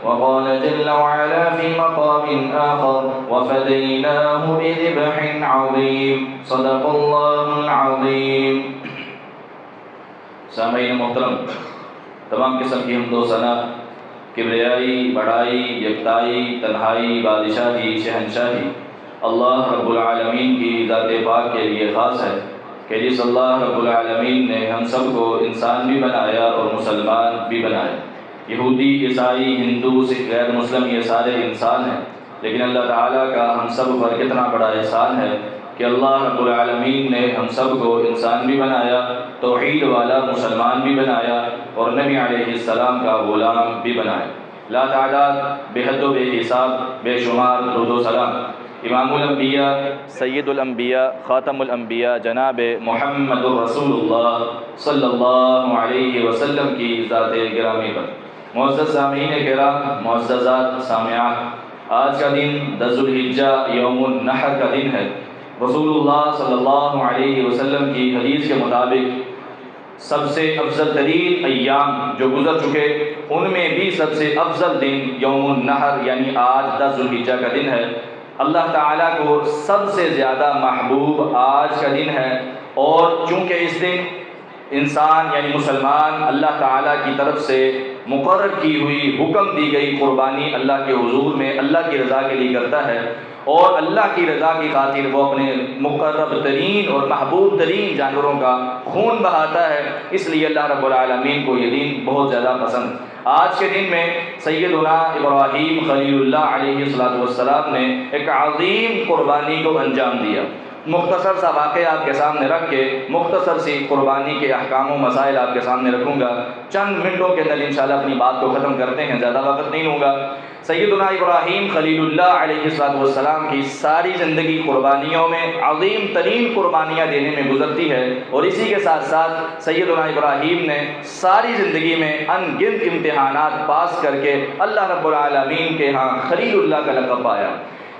وقال جل وعلا في مقام آخر وفديناه بذبح عظيم صدق اللہ العظیم۔ سامعین محترم، تمام قسم کی حمد و ثنا، کبریائی، بڑائی، یکتائی، تنہائی، بادشاہی، شہنشاہی اللہ رب العالمین کی ذات پاک کے لیے خاص ہے کہ جس اللہ رب العالمین نے ہم سب کو انسان بھی بنایا اور مسلمان بھی بنایا۔ یہودی، عیسائی، ہندو، سکھ، غیر مسلم یہ سارے انسان ہیں، لیکن اللہ تعالیٰ کا ہم سب پر کتنا بڑا احسان ہے کہ اللہ رب العالمین نے ہم سب کو انسان بھی بنایا، توحید والا مسلمان بھی بنایا اور نبی علیہ السلام کا غلام بھی بنایا۔ لا تعداد، بے حد و بے حساب، بے شمار درود و سلام امام الانبیاء، سید الانبیاء، خاتم الانبیاء جناب محمد رسول اللہ صلی اللہ علیہ وسلم کی ذات گرامی پر۔ معزز سامعین کرام، معززات سامعات، آج کا دن 10 ذوالحجہ یوم النحر کا دن ہے۔ رسول اللہ صلی اللہ علیہ وسلم کی حدیث کے مطابق سب سے افضل ترین ایام جو گزر چکے ان میں بھی سب سے افضل دن یوم النحر یعنی آج 10 ذوالحجہ کا دن ہے۔ اللہ تعالیٰ کو سب سے زیادہ محبوب آج کا دن ہے، اور چونکہ اس دن انسان یعنی مسلمان اللہ تعالیٰ کی طرف سے مقرر کی ہوئی، حکم دی گئی قربانی اللہ کے حضور میں اللہ کی رضا کے لیے کرتا ہے، اور اللہ کی رضا کی خاطر وہ اپنے مقرب ترین اور محبوب ترین جانوروں کا خون بہاتا ہے، اس لیے اللہ رب العالمین کو یہ دن بہت زیادہ پسند۔ آج کے دن میں سیدنا ابراہیم خلیل اللہ علیہ السلام نے ایک عظیم قربانی کو انجام دیا۔ مختصر سا واقعہ آپ کے سامنے رکھ کے مختصر سی قربانی کے احکام و مسائل آپ کے سامنے رکھوں گا۔ چند منٹوں کے اندر انشاءاللہ اپنی بات کو ختم کرتے ہیں، زیادہ وقت نہیں لوں گا۔ سیدنا ابراہیم خلیل اللہ علیہ السلام کی ساری زندگی قربانیوں میں، عظیم ترین قربانیاں دینے میں گزرتی ہے، اور اسی کے ساتھ ساتھ سیدنا ابراہیم نے ساری زندگی میں ان گنت امتحانات پاس کر کے اللہ رب العالمین کے ہاں خلیل اللہ کا لقب پایا۔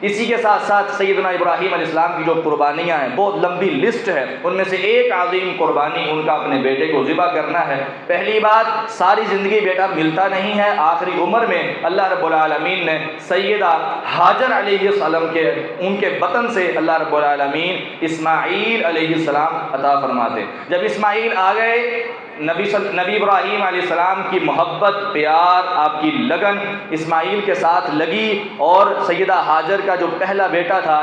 اسی کے ساتھ ساتھ سیدنا ابراہیم علیہ السلام کی جو قربانیاں ہیں بہت لمبی لسٹ ہے، ان میں سے ایک عظیم قربانی ان کا اپنے بیٹے کو ذبح کرنا ہے۔ پہلی بات، ساری زندگی بیٹا ملتا نہیں ہے، آخری عمر میں اللہ رب العالمین نے سیدہ ہاجر علیہ السلام کے ان کے بطن سے اللہ رب العالمین اسماعیل علیہ السلام عطا فرماتے۔ جب اسماعیل آ گئے، نبی ابراہیم علیہ السلام کی محبت، پیار، آپ کی لگن اسماعیل کے ساتھ لگی، اور سیدہ ہاجر کا جو پہلا بیٹا تھا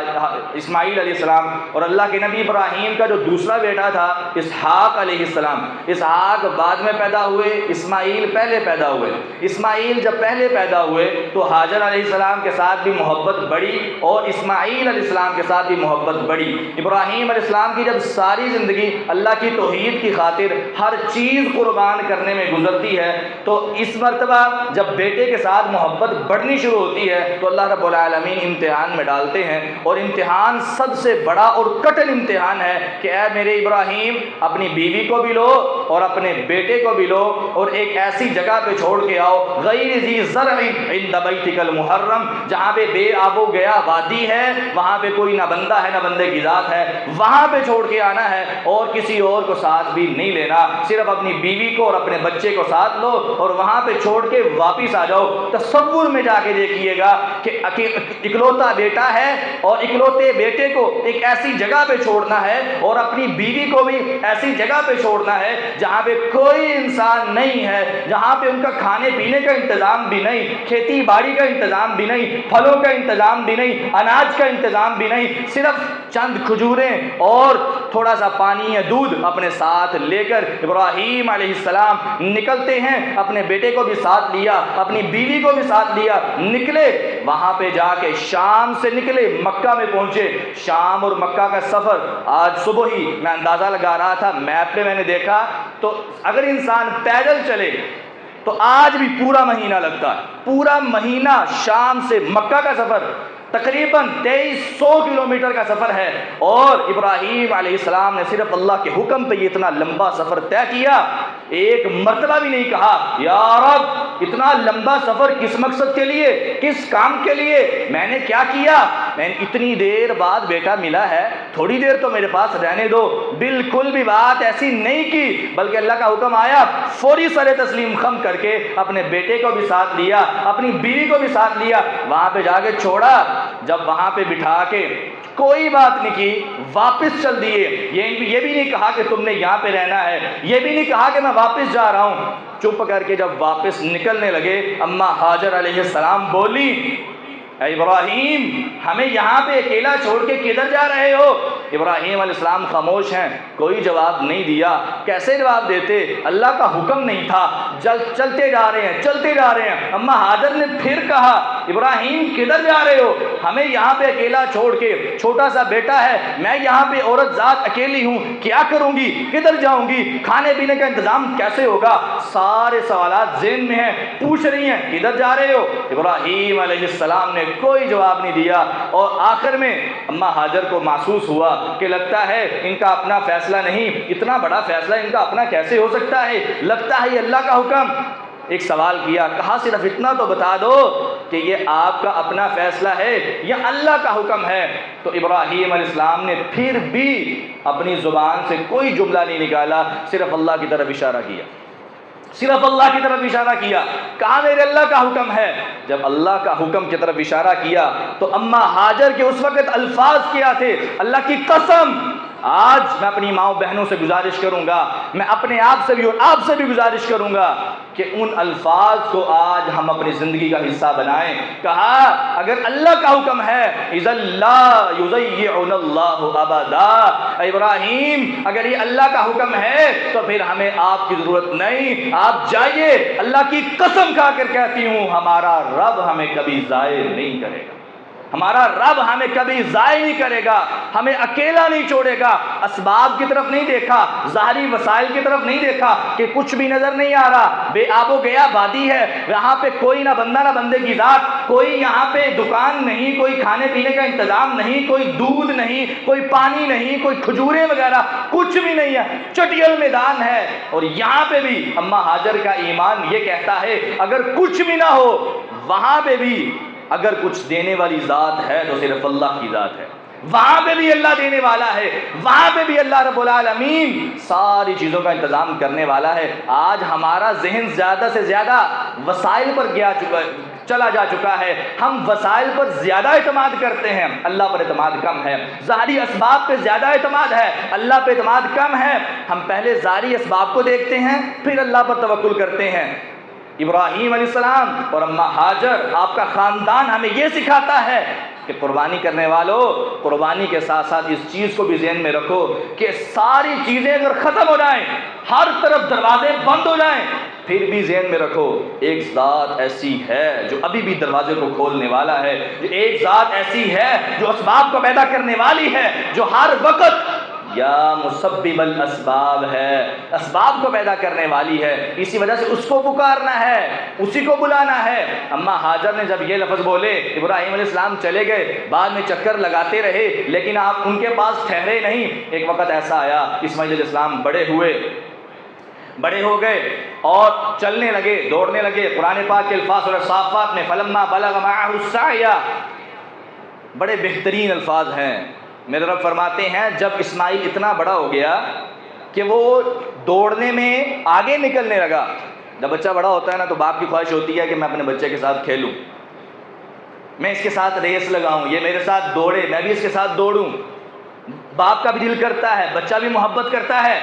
اسماعیل علیہ السلام، اور اللہ کے نبی ابراہیم کا جو دوسرا بیٹا تھا اسحاق علیہ السلام، اسحاق بعد میں پیدا ہوئے، اسماعیل پہلے پیدا ہوئے۔ اسماعیل جب پہلے پیدا ہوئے تو ہاجر علیہ السلام کے ساتھ بھی محبت بڑھی، اور اسماعیل علیہ السلام کے ساتھ بھی محبت بڑھی۔ ابراہیم علیہ السلام کی جب ساری زندگی اللہ کی توحید کی خاطر ہر چیز قربان کرنے میں گزرتی ہے، تو اس مرتبہ جب بیٹے کے ساتھ محبت بڑھنی شروع ہوتی ہے تو اللہ رب العالمین امتحان میں ڈالتے ہیں، اور امتحان سب سے بڑا اور کٹن امتحان ہے کہ اے میرے ابراہیم، اپنی بیوی کو بھی لو اور اپنے بیٹے کو بھی لو، اور ایک ایسی جگہ پہ چھوڑ کے آؤ غیر ذی زرع عند بیتک المحرم، جہاں پہ بے آب و گیا وادی ہے، وہاں پہ کوئی نہ بندہ ہے نہ بندے کی ذات ہے، وہاں پہ چھوڑ کے آنا ہے، اور کسی اور کو ساتھ بھی نہیں لینا، صرف اپنی بیوی کو اور اپنے بچے کو ساتھ لو اور وہاں پہ چھوڑ کے واپس آ جاؤ۔ تصور میں جا کے دیکھیے گا کہ اکلوتا بیٹا ہے، اور اکلوتے بیٹے کو ایک ایسی جگہ پہ چھوڑنا ہے، اور اپنی بیوی کو بھی ایسی جگہ پہ چھوڑنا ہے جہاں پہ کوئی انسان نہیں ہے، جہاں پہ ان کا کھانے پینے کا انتظام بھی نہیں، کھیتی باڑی کا انتظام بھی نہیں، پھلوں کا انتظام بھی نہیں، اناج کا انتظام بھی نہیں، صرف چند کھجوریں اور تھوڑا سا پانی یا دودھ اپنے ساتھ لے کر ابراہیم علیہ السلام نکلتے ہیں۔ اپنے بیٹے کو بھی ساتھ لیا، اپنی بیوی کو بھی ساتھ لیا، نکلے وہاں پہ جا کے شام سے نکلے، مکہ میں پہنچے۔ شام اور مکہ کا سفر آج صبح ہی میں اندازہ لگا رہا تھا، میپ پہ میں نے دیکھا تو اگر انسان پیدل چلے تو آج بھی پورا مہینہ لگتا ہے، پورا مہینہ شام سے مکہ کا سفر۔ تقریباً 2300 کلومیٹر کا سفر ہے، اور ابراہیم علیہ السلام نے صرف اللہ کے حکم پہ یہ اتنا لمبا سفر طے کیا۔ ایک مرتبہ بھی نہیں کہا یا رب اتنا لمبا سفر کس مقصد کے لیے، کس کام کے لیے، میں نے کیا کیا، میں نے اتنی دیر بعد بیٹا ملا ہے، تھوڑی دیر تو میرے پاس رہنے دو۔ بالکل بھی بات ایسی نہیں کی، بلکہ اللہ کا حکم آیا فوری سر تسلیم خم کر کے اپنے بیٹے کو بھی ساتھ لیا، اپنی بیوی کو بھی ساتھ لیا، وہاں پہ جا کے چھوڑا۔ جب وہاں پہ بٹھا کے کوئی بات نہیں کی، واپس چل دیے۔ یہ بھی نہیں کہا کہ تم نے یہاں پہ رہنا ہے، یہ بھی نہیں کہا کہ میں واپس جا رہا ہوں۔ چپ کر کے جب واپس نکلنے لگے، اماں ہاجر علیہ السلام بولی اے ابراہیم ہمیں یہاں پہ اکیلا چھوڑ کے کدھر جا رہے ہو؟ ابراہیم علیہ السلام خاموش ہیں، کوئی جواب نہیں دیا۔ کیسے جواب دیتے؟ اللہ کا حکم نہیں تھا، چلتے جا رہے ہیں، چلتے جا رہے ہیں۔ اماں ہاجر نے پھر کہا ابراہیم کدھر جا رہے ہو؟ ہمیں یہاں پہ اکیلا چھوڑ کے، چھوٹا سا بیٹا ہے، میں یہاں پہ عورت ذات اکیلی ہوں، کیا کروں گی، کدھر جاؤں گی، کھانے پینے کا انتظام کیسے ہوگا؟ سارے سوالات ذہن میں ہیں، پوچھ رہی ہیں کدھر جا رہے ہو؟ ابراہیم علیہ السلام نے کوئی جواب نہیں دیا، اور آخر میں اماں ہاجر کو محسوس ہوا کہ لگتا ہے ان کا اپنا فیصلہ نہیں، اتنا بڑا فیصلہ ان کا اپنا کیسے ہو سکتا ہے، لگتا ہے یہ اللہ کا حکم۔ ایک سوال کیا، کہا صرف اتنا تو بتا دو کہ یہ آپ کا اپنا فیصلہ ہے یا اللہ کا حکم ہے؟ تو ابراہیم علیہ السلام نے پھر بھی اپنی زبان سے کوئی جملہ نہیں نکالا، صرف اللہ کی طرف اشارہ کیا، صرف اللہ کی طرف اشارہ کیا، کہا میرے اللہ کا حکم ہے۔ جب اللہ کا حکم کی طرف اشارہ کیا تو اماں ہاجر کے اس وقت الفاظ کیا تھے، اللہ کی قسم آج میں اپنی ماؤں بہنوں سے گزارش کروں گا، میں اپنے آپ سے بھی اور آپ سے بھی گزارش کروں گا کہ ان الفاظ کو آج ہم اپنی زندگی کا حصہ بنائیں۔ کہا اگر اللہ کا حکم ہے اذا لا یضیعنا اللہ ابدا، ابراہیم اگر یہ اللہ کا حکم ہے تو پھر ہمیں آپ کی ضرورت نہیں، آپ جائیے، اللہ کی قسم کھا کر کہتی ہوں ہمارا رب ہمیں کبھی ضائع نہیں کرے گا، ہمارا رب ہمیں کبھی ضائع نہیں کرے گا، ہمیں اکیلا نہیں چھوڑے گا۔ اسباب کی طرف نہیں دیکھا، ظاہری وسائل کی طرف نہیں دیکھا کہ کچھ بھی نظر نہیں آ رہا، بے آب و گیا وادی ہے، یہاں پہ کوئی نہ بندہ نہ بندے کی ذات، کوئی یہاں پہ دکان نہیں، کوئی کھانے پینے کا انتظام نہیں، کوئی دودھ نہیں، کوئی پانی نہیں، کوئی کھجوریں وغیرہ کچھ بھی نہیں ہے، چٹیل میدان ہے۔ اور یہاں پہ بھی اماں ہاجر کا ایمان یہ کہتا ہے اگر کچھ بھی نہ ہو وہاں پہ بھی اگر کچھ دینے والی ذات ہے تو صرف اللہ کی ذات ہے، وہاں پہ بھی اللہ دینے والا ہے، وہاں پہ بھی اللہ رب العالمین ساری چیزوں کا انتظام کرنے والا ہے۔ آج ہمارا ذہن زیادہ سے زیادہ وسائل پر چلا جا چکا ہے، ہم وسائل پر زیادہ اعتماد کرتے ہیں، اللہ پر اعتماد کم ہے، ظاہری اسباب پہ زیادہ اعتماد ہے، اللہ پہ اعتماد کم ہے۔ ہم پہلے ظاہری اسباب کو دیکھتے ہیں پھر اللہ پر توکل کرتے ہیں۔ ابراہیم علیہ السلام اور اماں ہاجر، آپ کا خاندان ہمیں یہ سکھاتا ہے کہ قربانی کرنے والوں، قربانی کے ساتھ ساتھ اس چیز کو بھی ذہن میں رکھو کہ ساری چیزیں اگر ختم ہو جائیں، ہر طرف دروازے بند ہو جائیں، پھر بھی ذہن میں رکھو ایک ذات ایسی ہے جو ابھی بھی دروازے کو کھولنے والا ہے، جو ایک ذات ایسی ہے جو اسباب کو پیدا کرنے والی ہے، جو ہر وقت یا مسبب الاسباب ہے، اسباب کو پیدا کرنے والی ہے، اسی وجہ سے اس کو پکارنا ہے، اسی کو بلانا ہے۔ اماں ہاجر نے جب یہ لفظ بولے، ابراہیم علیہ السلام چلے گئے، بعد میں چکر لگاتے رہے، لیکن آپ ان کے پاس ٹھہرے نہیں۔ ایک وقت ایسا آیا اسماعیل علیہ السلام بڑے ہو گئے اور چلنے لگے، دوڑنے لگے۔ قرآن پاک کے الفاظ سورہ صافات میں فلما بلغ معه السعی، بڑے بہترین الفاظ ہیں۔ میرے رب فرماتے ہیں جب اسماعیل اتنا بڑا ہو گیا کہ وہ دوڑنے میں آگے نکلنے لگا۔ جب بچہ بڑا ہوتا ہے نا تو باپ کی خواہش ہوتی ہے کہ میں اپنے بچے کے ساتھ کھیلوں، میں اس کے ساتھ ریس لگاؤں، یہ میرے ساتھ دوڑے، میں بھی اس کے ساتھ دوڑوں۔ باپ کا بھی دل کرتا ہے، بچہ بھی محبت کرتا ہے۔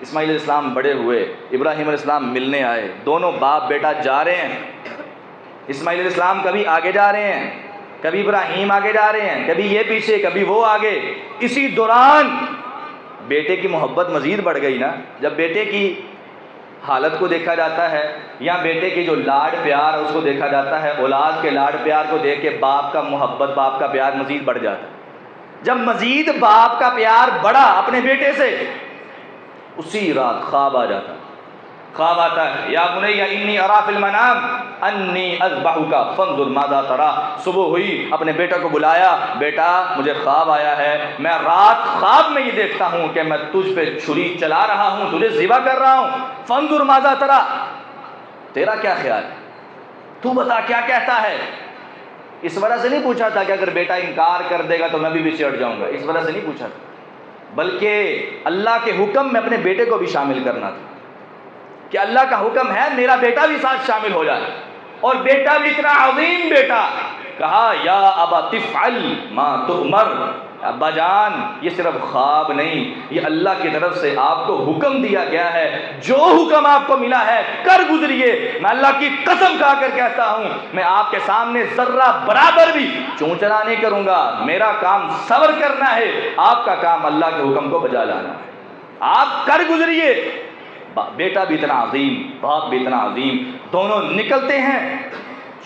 اسماعیل علیہ السلام بڑے ہوئے، ابراہیم علیہ السلام ملنے آئے، دونوں باپ بیٹا جا رہے ہیں۔ اسماعیل علیہ السلام کبھی آگے جا رہے ہیں، کبھی ابراہیم آگے جا رہے ہیں، کبھی یہ پیچھے کبھی وہ آگے۔ اسی دوران بیٹے کی محبت مزید بڑھ گئی نا، جب بیٹے کی حالت کو دیکھا جاتا ہے یا بیٹے کے جو لاڈ پیار اس کو دیکھا جاتا ہے، اولاد کے لاڈ پیار کو دیکھ کے باپ کا محبت، باپ کا پیار مزید بڑھ جاتا ہے۔ جب مزید باپ کا پیار بڑھا اپنے بیٹے سے، اسی رات خواب آ جاتا، خواب آتا ہے، یا بنی انی ارا فی المنام انی اذبحک فانظر ماذا تری، صبح ہوئی اپنے بیٹا کو بلایا، بیٹا مجھے خواب آیا ہے، میں رات خواب میں یہ دیکھتا ہوں کہ میں تجھ پہ چھری چلا رہا ہوں، تجھے ذبح کر رہا ہوں، فانظر ماذا تری، تیرا کیا خیال ہے، تو بتا کیا کہتا ہے۔ اس وجہ سے نہیں پوچھا تھا کہ اگر بیٹا انکار کر دے گا تو میں بھی چڑھ جاؤں گا، اس وجہ سے نہیں پوچھا تھا، بلکہ اللہ کے حکم میں اپنے بیٹے کو بھی شامل کرنا تھا کہ اللہ کا حکم ہے میرا بیٹا بھی ساتھ شامل ہو جائے، اور بیٹا بھی اتنا عظیم بیٹا، کہا یا ابا تفعل ما تؤمر، ابا جان یہ صرف خواب نہیں، یہ اللہ کی طرف سے آپ کو حکم دیا گیا ہے، جو حکم آپ کو ملا ہے کر گزریے، میں اللہ کی قسم کھا کر کہتا ہوں میں آپ کے سامنے ذرہ برابر بھی چونچلا نہیں کروں گا، میرا کام صبر کرنا ہے، آپ کا کام اللہ کے حکم کو بجا لانا ہے، آپ کر گزریے۔ بیٹا بھی اتنا عظیم، باپ بھی اتنا عظیم، دونوں نکلتے ہیں،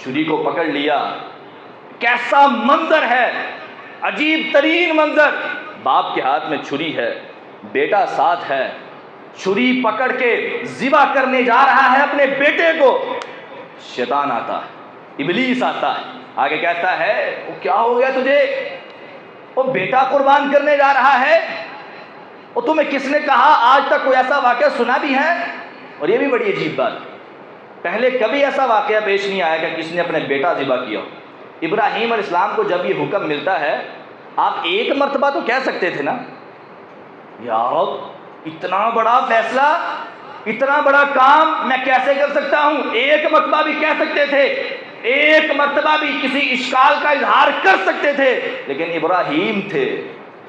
چھری کو پکڑ لیا، کیسا منظر ہے، عجیب ترین منظر، باپ کے ہاتھ میں چھری ہے، بیٹا ساتھ ہے، چھری پکڑ کے ذبح کرنے جا رہا ہے اپنے بیٹے کو، شیطان آتا ہے، ابلیس آتا ہے، آگے کہتا ہے وہ کیا ہو گیا تجھے، وہ بیٹا قربان کرنے جا رہا ہے، اور تمہیں کس نے کہا، آج تک کوئی ایسا واقعہ سنا بھی ہے؟ اور یہ بھی بڑی عجیب بات، پہلے کبھی ایسا واقعہ پیش نہیں آیا کہ کس نے اپنے بیٹا ذبح کیا۔ ابراہیم علیہ السلام کو جب یہ حکم ملتا ہے، آپ ایک مرتبہ تو کہہ سکتے تھے نا، یا رب اتنا بڑا فیصلہ، اتنا بڑا کام میں کیسے کر سکتا ہوں، ایک مرتبہ بھی کہہ سکتے تھے، ایک مرتبہ بھی کسی اشکال کا اظہار کر سکتے تھے، لیکن ابراہیم تھے،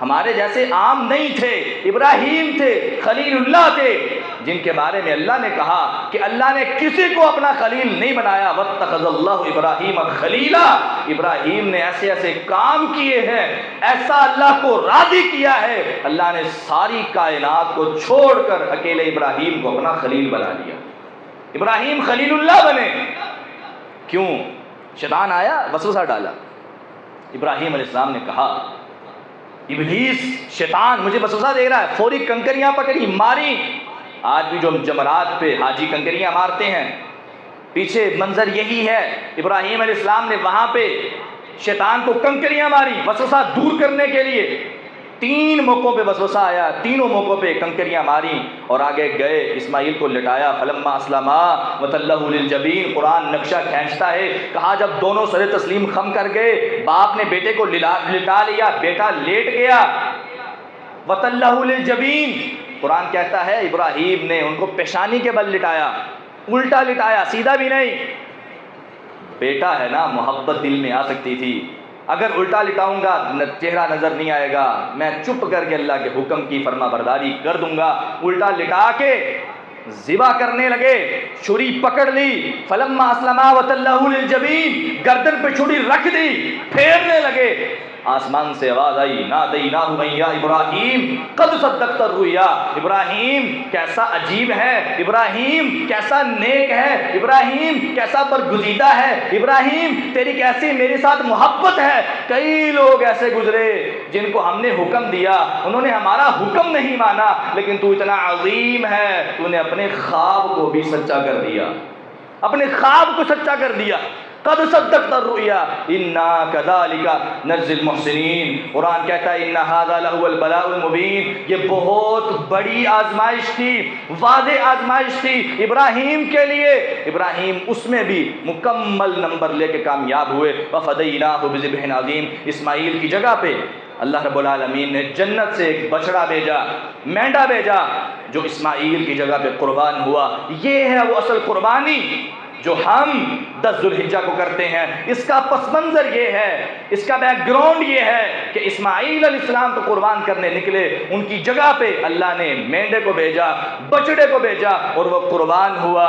ہمارے جیسے عام نہیں تھے، ابراہیم تھے، خلیل اللہ تھے، جن کے بارے میں اللہ نے کہا کہ اللہ نے کسی کو اپنا خلیل نہیں بنایا، واتخذ اللہ ابراہیم خلیلا، ابراہیم نے ایسے ایسے کام کیے ہیں، ایسا اللہ کو راضی کیا ہے، اللہ نے ساری کائنات کو چھوڑ کر اکیلے ابراہیم کو اپنا خلیل بنا لیا، ابراہیم خلیل اللہ بنے۔ کیوں؟ شیطان آیا، وسوسہ ڈالا، ابراہیم علیہ السلام نے کہا ابلیس شیطان مجھے وسوسہ دے رہا ہے، فوری کنکریاں پکڑی ماری، آج بھی جو جمرات پہ حاجی کنکریاں مارتے ہیں، پیچھے منظر یہی ہے، ابراہیم علیہ السلام نے وہاں پہ شیطان کو کنکریاں ماری وسوسہ دور کرنے کے لیے، 3 موقعوں پہ وسوسہ آیا، تینوں موقعوں پہ کنکریاں ماری اور آگے گئے، اسماعیل کو لٹایا، فلما اسلما وتلہ للجبین، قرآن نقشہ کھینچتا ہے، کہا جب دونوں سر تسلیم خم کر گئے، باپ نے بیٹے کو لٹا لیا، بیٹا لیٹ گیا، وتلہ للجبین، قرآن کہتا ہے ابراہیم نے ان کو پیشانی کے بل لٹایا، الٹا لٹایا، سیدھا بھی نہیں، بیٹا ہے نا، محبت دل میں آ سکتی تھی، اگر الٹا لٹاؤں گا چہرہ نظر نہیں آئے گا، میں چپ کر کے اللہ کے حکم کی فرما برداری کر دوں گا، الٹا لٹا کے ذبح کرنے لگے، چھری پکڑ لی، فلما اسلما وتلہ للجبین، گردن پہ چھری رکھ دی، پھیرنے لگے، آسمان سے آواز آئی، نادیناہ من یا ابراہیم قد صدقت الرؤیا، ابراہیم کیسا عجیب ہے، ابراہیم کیسا نیک ہے، ابراہیم کیسا برگزیدہ ہے، ابراہیم تیری کیسی میرے ساتھ محبت ہے۔ کئی لوگ ایسے گزرے جن کو ہم نے حکم دیا، انہوں نے ہمارا حکم نہیں مانا، لیکن تو اتنا عظیم ہے، تو نے اپنے خواب کو بھی سچا کر دیا، اپنے خواب کو سچا کر دیا، قد صدقت الرؤیا انا كذلك نجزي المحسنین، قرآن کہتا ہے ان هذا لهو البلاء المبین، یہ بہت بڑی آزمائش تھی، واضح آزمائش تھی ابراہیم کے لیے، ابراہیم اس میں بھی مکمل نمبر لے کے کامیاب ہوئے، وفدیناہ بذبح عظیم، اسماعیل کی جگہ پہ اللہ رب العالمین نے جنت سے ایک بچڑا بھیجا، مینڈا بھیجا، جو اسماعیل کی جگہ پہ قربان ہوا، یہ ہے وہ اصل قربانی جو ہم 10 ذوالحجہ کو کرتے ہیں۔ اس کا پس منظر یہ ہے، اس کا بیک گراؤنڈ یہ ہے کہ اسماعیل علیہ السلام کو قربان کرنے نکلے، ان کی جگہ پہ اللہ نے مینڈے کو بھیجا، بچڑے کو بھیجا، اور وہ قربان ہوا۔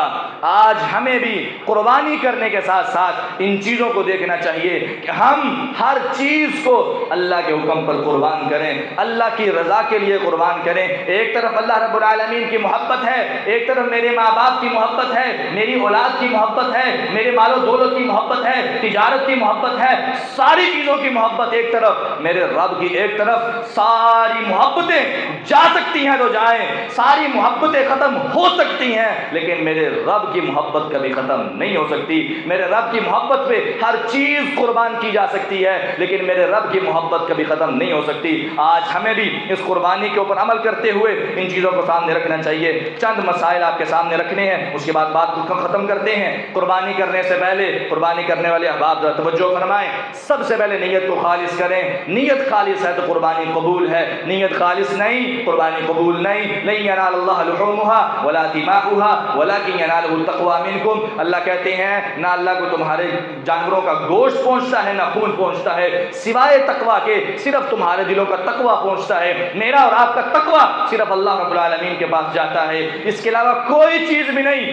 آج ہمیں بھی قربانی کرنے کے ساتھ ساتھ ان چیزوں کو دیکھنا چاہیے کہ ہم ہر چیز کو اللہ کے حکم پر قربان کریں، اللہ کی رضا کے لیے قربان کریں۔ ایک طرف اللہ رب العالمین کی محبت ہے، ایک طرف میرے ماں باپ کی محبت ہے، میری اولاد کی محبت محبت ہے, میرے مال و دولت کی محبت ہے, تجارت کی محبت ہے, ساری چیزوں کی محبت ایک طرف, میرے رب کی ایک طرف. ساری محبتیں جا سکتی ہیں تو جائیں, ساری محبتیں ختم ہو سکتی ہیں, لیکن میرے رب کی محبت کبھی ختم نہیں ہو سکتی. میرے رب کی محبت پہ ہر چیز قربان کی جا سکتی ہے, لیکن میرے رب کی محبت کبھی ختم نہیں ہو سکتی. آج ہمیں بھی اس قربانی کے اوپر عمل کرتے ہوئے ان چیزوں کو سامنے رکھنا چاہیے. چند مسائل آپ کے سامنے رکھنے ہیں, اس کے بعد بات کو ختم کرتے ہیں. قربانی کرنے سے پہلے قربانی کرنے والے احباب ذرا توجہ فرمائیں. سب سے پہلے نیت کو خالص کریں. نیت خالص ہے تو قربانی قبول ہے, نیت خالص نہیں قربانی قبول نہیں. لن ینال اللہ لحومها ولا دماؤها ولکن ینالہ التقوی منکم. اللہ کہتے ہیں نہ اللہ کو تمہارے جانوروں کا گوشت پہنچتا ہے نہ خون پہنچتا ہے, سوائے تقوی کے صرف تمہارے دلوں کا تقوی پہنچتا ہے. میرا اور آپ کا تقوی صرف اللہ رب العالمین کے پاس جاتا ہے, اس کے علاوہ کوئی چیز بھی نہیں.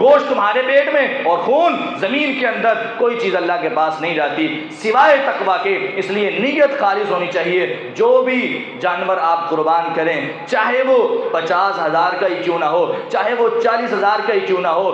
گوشت تمہارے پیٹ میں اور خون زمین کے اندر, کوئی چیز اللہ کے پاس نہیں جاتی سوائے تقوی کے. اس لیے نیت خالص ہونی چاہیے. جو بھی جانور آپ قربان کریں, چاہے وہ 50,000 کا ہی کیوں نہ ہو, چاہے وہ 40,000 کا ہی کیوں نہ ہو,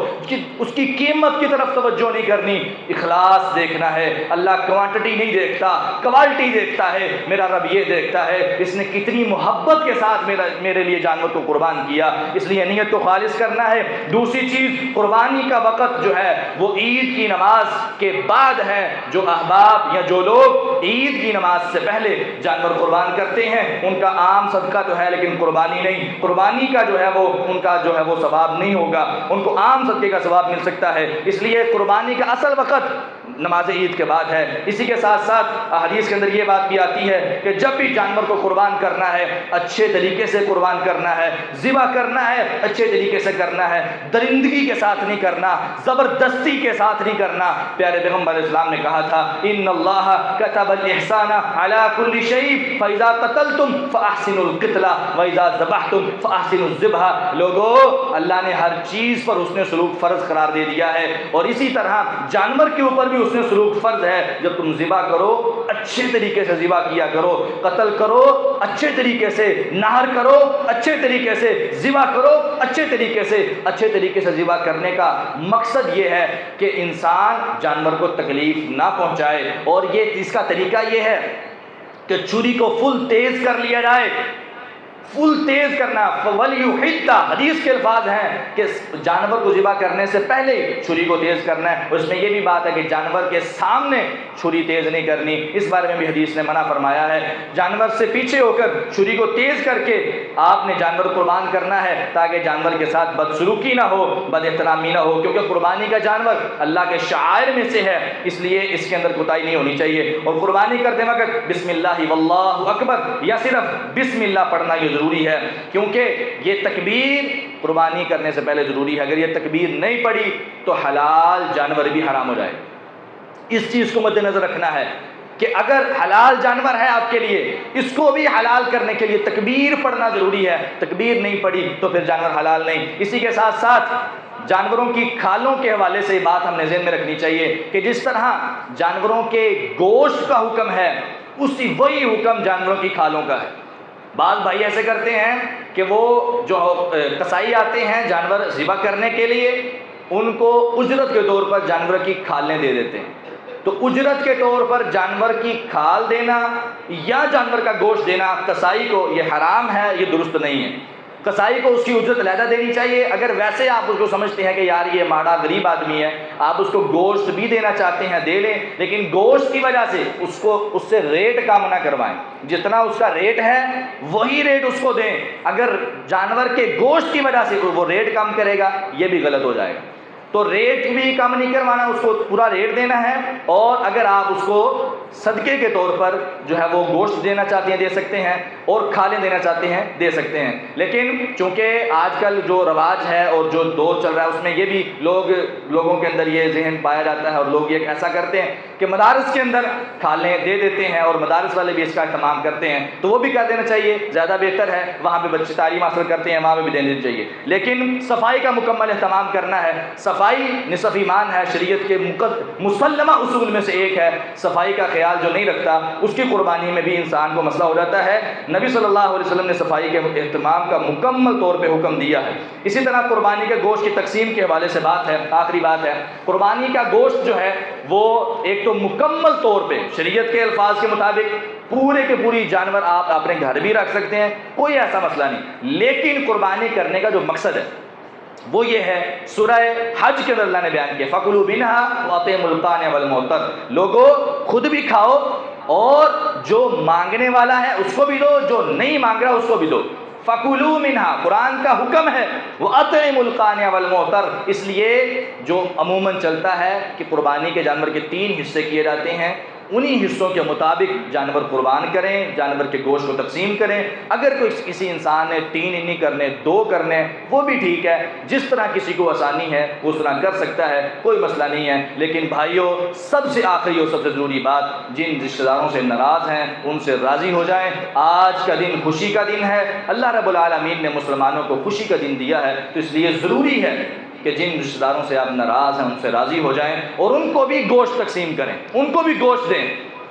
اس کی قیمت کی طرف توجہ نہیں کرنی, اخلاص دیکھنا ہے. اللہ کوانٹٹی نہیں دیکھتا, کوالٹی دیکھتا ہے. میرا رب یہ دیکھتا ہے اس نے کتنی محبت کے ساتھ میرے لیے جانور کو قربان کیا, اس لیے نیت کو خالص کرنا ہے. دوسری چیز, قربانی کا وقت جو ہے وہ عید کی نماز کے بعد ہے. جو احباب یا جو لوگ عید کی نماز سے پہلے جانور قربان کرتے ہیں ان کا عام صدقہ تو ہے لیکن قربانی نہیں. قربانی کا جو ہے وہ ان کا جو ہے وہ ثواب نہیں ہوگا, ان کو عام صدقے کا ثواب مل سکتا ہے. اس لیے قربانی کا اصل وقت نماز عید کے بعد ہے. اسی کے ساتھ ساتھ حدیث کے اندر یہ بات بھی آتی ہے کہ جب بھی جانور کو قربان کرنا ہے اچھے طریقے سے قربان کرنا ہے, ذبح کرنا ہے اچھے طریقے سے کرنا ہے, درندگی کے ساتھ نہیں کرنا, زبردستی کے ساتھ نہیں کرنا. پیارے پیغمبر اسلام نے کہا تھا ان اللہ کتب الاحسان علی کل شیء فاذا قتلتم فاحسنوا القتل واذا ذبحتم فاحسنوا الذبح. لوگو, اللہ نے ہر چیز پر حسن سلوک فرض قرار دے دیا ہے, اور اسی طرح جانور کے اوپر بھی حسن سلوک فرض ہے. جب تم ذبح کرو اچھے طریقے سے ذبح کیا کرو, قتل کرو اچھے طریقے سے, نہر کرو اچھے طریقے سے, ذبح کرو اچھے طریقے سے. اچھے طریقے سے ذبح کرنے کا مقصد یہ ہے کہ انسان جانور کو تکلیف نہ پہنچائے, اور یہ اس کا طریقہ یہ ہے کہ چھری کو فل تیز کر لیا جائے, فل تیز کرنا. وَلْيُحِدَّ حدیث کے الفاظ ہیں کہ جانور کو ذبح کرنے سے پہلے چھری کو تیز کرنا ہے. اور اس میں یہ بھی بات ہے کہ جانور کے سامنے چھری تیز نہیں کرنی, اس بارے میں بھی حدیث نے منع فرمایا ہے. جانور سے پیچھے ہو کر چھری کو تیز کر کے آپ نے جانور قربان کرنا ہے تاکہ جانور کے ساتھ بدسلوکی نہ ہو, بد احترامی نہ ہو, کیونکہ قربانی کا جانور اللہ کے شعائر میں سے ہے, اس لیے اس کے اندر کوتاہی نہیں ہونی چاہیے. اور قربانی کرتے وقت بسم اللہ واللہ اکبر یا صرف بسم اللہ پڑھنا یہ ضروری ہے, کیونکہ یہ تکبیر قربانی کرنے سے پہلے ضروری ہے. اگر یہ تکبیر نہیں پڑھی تو حلال جانور بھی حرام ہو جائے. اس چیز کو مد نظر رکھنا ہے کہ اگر حلال جانور ہے آپ کے لیے, اس کو بھی حلال کرنے کے لیے تکبیر پڑھنا ضروری ہے. تکبیر نہیں پڑھی تو پھر جانور حلال نہیں. اسی کے ساتھ ساتھ جانوروں کی کھالوں کے حوالے سے بات ہم نے ذہن میں رکھنی چاہیے کہ جس طرح جانوروں کے گوشت کا حکم ہے اسی وہی حکم جانوروں کی کھالوں کا ہے. بعض بھائی ایسے کرتے ہیں کہ وہ جو کسائی آتے ہیں جانور ذبح کرنے کے لیے, ان کو اجرت کے طور پر جانور کی کھالیں دے دیتے ہیں. تو اجرت کے طور پر جانور کی کھال دینا یا جانور کا گوشت دینا کسائی کو یہ حرام ہے, یہ درست نہیں ہے. کسائی کو اس کی اجرت علیحدہ دینی چاہیے. اگر ویسے آپ اس کو سمجھتے ہیں کہ یار یہ ماڑا غریب آدمی ہے, آپ اس کو گوشت بھی دینا چاہتے ہیں دے لیں, لیکن گوشت کی وجہ سے اس سے ریٹ کم نہ کروائیں. جتنا اس کا ریٹ ہے وہی ریٹ اس کو دیں. اگر جانور کے گوشت کی وجہ سے وہ ریٹ کم کرے گا یہ بھی غلط ہو جائے گا. تو ریٹ بھی کم نہیں کروانا, اس کو پورا ریٹ دینا ہے. اور اگر آپ اس کو صدقے کے طور پر جو ہے وہ گوشت دینا چاہتے ہیں دے سکتے ہیں, اور کھالیں دینا چاہتے ہیں دے سکتے ہیں. لیکن چونکہ آج کل جو رواج ہے اور جو دور چل رہا ہے اس میں یہ بھی لوگوں کے اندر یہ ذہن پایا جاتا ہے, اور لوگ یہ ایسا کرتے ہیں کہ مدارس کے اندر کھالیں دے دیتے ہیں اور مدارس والے بھی اس کا اہتمام کرتے ہیں تو وہ بھی کر دینا چاہیے، زیادہ بہتر ہے، وہاں پہ بچے تعلیم حاصل کرتے ہیں وہاں پہ بھی دینا چاہیے، لیکن صفائی کا مکمل اہتمام کرنا ہے۔ صفائی نصف ایمان ہے، شریعت کے مسلمہ اصول میں سے ایک ہے۔ صفائی کا خیال جو نہیں رکھتا اس کی قربانی میں بھی انسان کو مسئلہ ہو جاتا ہے۔ نبی صلی اللہ علیہ وسلم نے صفائی کے اہتمام کا مکمل طور پہ حکم دیا ہے۔ اسی طرح قربانی کے گوشت کی تقسیم کے حوالے سے بات ہے، آخری بات ہے، قربانی کا گوشت جو ہے وہ ایک تو مکمل طور پہ شریعت کے الفاظ کے مطابق پورے کے پوری جانور آپ اپنے گھر بھی رکھ سکتے ہیں، کوئی ایسا مسئلہ نہیں، لیکن قربانی کرنے کا جو مقصد ہے وہ یہ ہے، سورہ حج کے اندر اللہ نے بیان کیا فَكُلُوا مِنْهَا وَأَطْعِمُوا الْقَانِعَ وَالْمُعْتَرَّ، لوگو خود بھی کھاؤ اور جو مانگنے والا ہے اس کو بھی دو، جو نہیں مانگ رہا اس کو بھی دو۔ فَكُلُوا مِنْهَا، قرآن کا حکم ہے، وَأَطْعِمُوا الْقَانِعَ وَالْمُعْتَرَّ، اس لیے جو عموماً چلتا ہے کہ قربانی کے جانور کے 3 حصے کیے جاتے ہیں، انہی حصوں کے مطابق جانور قربان کریں، جانور کے گوشت کو تقسیم کریں۔ اگر کوئی کسی انسان نے 3 نہیں کرنے 2 کرنے وہ بھی ٹھیک ہے، جس طرح کسی کو آسانی ہے وہ اس طرح کر سکتا ہے، کوئی مسئلہ نہیں ہے۔ لیکن بھائیوں، سب سے آخری اور سب سے ضروری بات، جن رشتہ داروں سے ناراض ہیں ان سے راضی ہو جائیں۔ آج کا دن خوشی کا دن ہے، اللہ رب العالمین نے مسلمانوں کو خوشی کا دن دیا ہے، تو اس لیے ضروری ہے کہ جن رشتہ داروں سے آپ ناراض ہیں ان سے راضی ہو جائیں اور ان کو بھی گوشت تقسیم کریں، ان کو بھی گوشت دیں،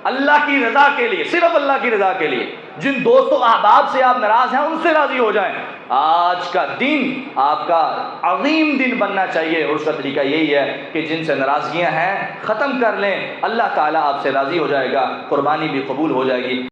اللہ کی رضا کے لیے، صرف اللہ کی رضا کے لیے۔ جن دوست و احباب سے آپ ناراض ہیں ان سے راضی ہو جائیں۔ آج کا دن آپ کا عظیم دن بننا چاہیے اور اس کا طریقہ یہی ہے کہ جن سے ناراضگیاں ہیں ختم کر لیں، اللہ تعالیٰ آپ سے راضی ہو جائے گا، قربانی بھی قبول ہو جائے گی۔